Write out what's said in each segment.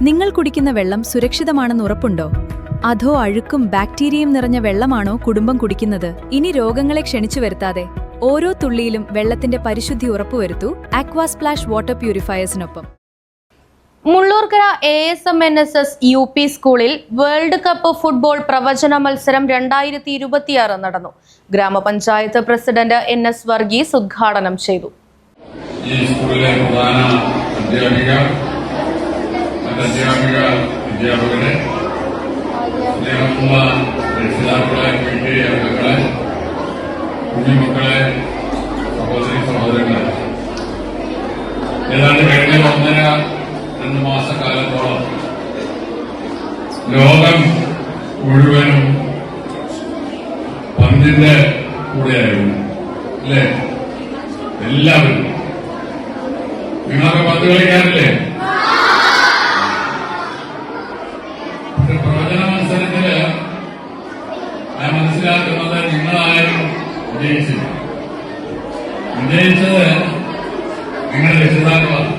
നിങ്ങൾ കുടിക്കുന്ന വെള്ളം സുരക്ഷിതമാണെന്ന് ഉറപ്പുണ്ടോ? അതോ അഴുക്കും ബാക്ടീരിയയും നിറഞ്ഞ വെള്ളമാണോ കുടുംബം കുടിക്കുന്നത്? ഇനി രോഗങ്ങളെ ക്ഷണിച്ചു വരുത്താതെ ഓരോ തുള്ളിയിലും വെള്ളത്തിന്റെ പരിശുദ്ധി ഉറപ്പുവരുത്തൂ ആക്വാ സ്പ്ലാഷ് വാട്ടർ പ്യൂരിഫയേഴ്സിനൊപ്പം. മുള്ളൂർക്കര ASMNSS UP സ്കൂളിൽ വേൾഡ് കപ്പ് ഫുട്ബോൾ പ്രവചന മത്സരം 2026 നടന്നു. ഗ്രാമപഞ്ചായത്ത് പ്രസിഡന്റ് NS വർഗീസ് ഉദ്ഘാടനം ചെയ്തു. ഈ സ്കൂളിലെ പ്രധാന അധ്യാപകരെ, സ്നേഹമുള്ള രക്ഷിതാക്കളെ, അംഗങ്ങളെ, കുഞ്ഞുമക്കളെ, സഹോദരി സഹോദരങ്ങളെ, ഏതാണ്ട് കഴിഞ്ഞ 1.5-2 മാസക്കാലത്തോളം ലോകം മുഴുവനും പന്തിന്റെ കൂടെയായിരുന്നു അല്ലേ? എല്ലാവരും നിങ്ങളൊക്കെ പന്ത് കളിക്കാറില്ലേ? പ്രവചന മത്സരത്തില് ഞാൻ മനസ്സിലാക്കുന്നത് നിങ്ങളാരും വിജയിച്ചത് നിങ്ങളുടെ രക്ഷിതാക്കളാണ്.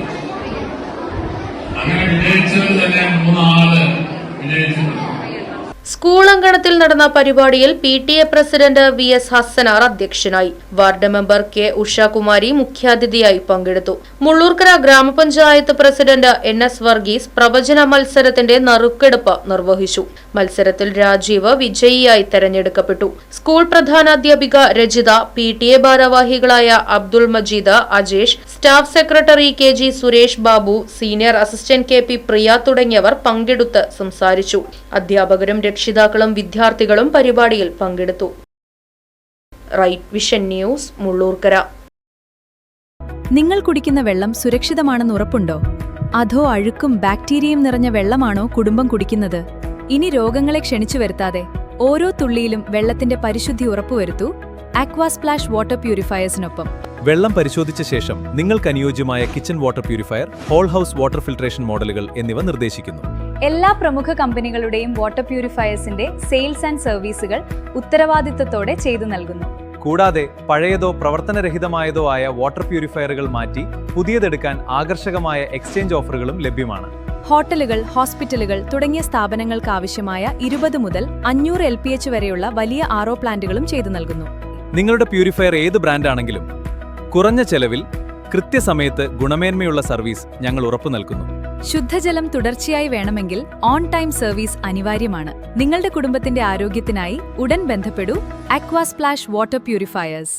അങ്ങനെ വിജയിച്ചത് തന്നെ 3 ആള് വിജയിച്ചിട്ടുണ്ട്. സ്കൂൾ അങ്കണത്തിൽ നടന്ന പരിപാടിയിൽ PTA പ്രസിഡന്റ് VS ഹസനാർ അധ്യക്ഷനായി. വാർഡ് മെമ്പർ K ഉഷാകുമാരി മുഖ്യാതിഥിയായി പങ്കെടുത്തു. മുള്ളൂർക്കര ഗ്രാമപഞ്ചായത്ത് പ്രസിഡന്റ് NS വർഗീസ് പ്രവചന മത്സരത്തിന്റെ നറുക്കെടുപ്പ് നിർവഹിച്ചു. മത്സരത്തിൽ രാജീവ് വിജയിയായി തെരഞ്ഞെടുക്കപ്പെട്ടു. സ്കൂൾ പ്രധാനാധ്യാപിക രജിത, PTA ഭാരവാഹികളായ Abdul Majeed, Ajesh, staff secretary KG Suresh Babu, senior assistant KP Priya തുടങ്ങിയവർ പങ്കെടുത്ത് സംസാരിച്ചു. അധ്യാപകരും രക്ഷിതാക്കളും വിദ്യാർത്ഥികളും പരിപാടിയിൽ പങ്കെടുത്തു. Right vision news, Mullurkara. നിങ്ങൾ കുടിക്കുന്ന വെള്ളം സുരക്ഷിതമാണെന്ന് ഉറപ്പുണ്ടോ? അതോ അഴുക്കും ബാക്ടീരിയയും നിറഞ്ഞ വെള്ളമാണോ കുടുംബം കുടിക്കുന്നത്? ഇനി രോഗങ്ങളെ ക്ഷണിച്ചു വരുത്താതെ ഓരോ തുള്ളിയിലും വെള്ളത്തിന്റെ പരിശുദ്ധി ഉറപ്പുവരുത്തൂ ആക്വാ സ്പ്ലാഷ് വാട്ടർ പ്യൂരിഫയേഴ്സിനൊപ്പം. വെള്ളം പരിശോധിച്ച ശേഷം നിങ്ങൾക്ക് അനുയോജ്യമായ kitchen water purifier, whole house water filtration മോഡലുകൾ എന്നിവ നിർദ്ദേശിക്കുന്നു. എല്ലാ പ്രമുഖ കമ്പനികളുടെയും വാട്ടർ പ്യൂരിഫയേഴ്സിന്റെ സെയിൽസ് ആൻഡ് സർവീസുകൾ ഉത്തരവാദിത്തത്തോടെ ചെയ്തു നൽകുന്നു. കൂടാതെ പഴയതോ പ്രവർത്തനരഹിതമായതോ ആയ വാട്ടർ പ്യൂരിഫയറുകൾ മാറ്റി പുതിയതെടുക്കാൻ ആകർഷകമായ എക്സ്ചേഞ്ച് ഓഫറുകളും ലഭ്യമാണ്. ഹോട്ടലുകൾ, ഹോസ്പിറ്റലുകൾ തുടങ്ങിയ സ്ഥാപനങ്ങൾക്ക് ആവശ്യമായ 20 മുതൽ 500 LPH വരെയുള്ള വലിയ RO പ്ലാന്റുകളും ചെയ്തു നൽകുന്നു. നിങ്ങളുടെ പ്യൂരിഫയർ ഏത് ബ്രാൻഡാണെങ്കിലും കുറഞ്ഞ ചെലവിൽ കൃത്യസമയത്ത് ഗുണമേന്മയുള്ള സർവീസ് ഞങ്ങൾ ഉറപ്പു നൽകുന്നു. ശുദ്ധജലം തുടർച്ചയായി വേണമെങ്കിൽ ഓൺ ടൈം സർവീസ് അനിവാര്യമാണ്. നിങ്ങളുടെ കുടുംബത്തിന്റെ ആരോഗ്യത്തിനായി ഉടൻ ബന്ധപ്പെടൂ ആക്വാ സ്പ്ലാഷ് വാട്ടർ പ്യൂരിഫയേഴ്സ്.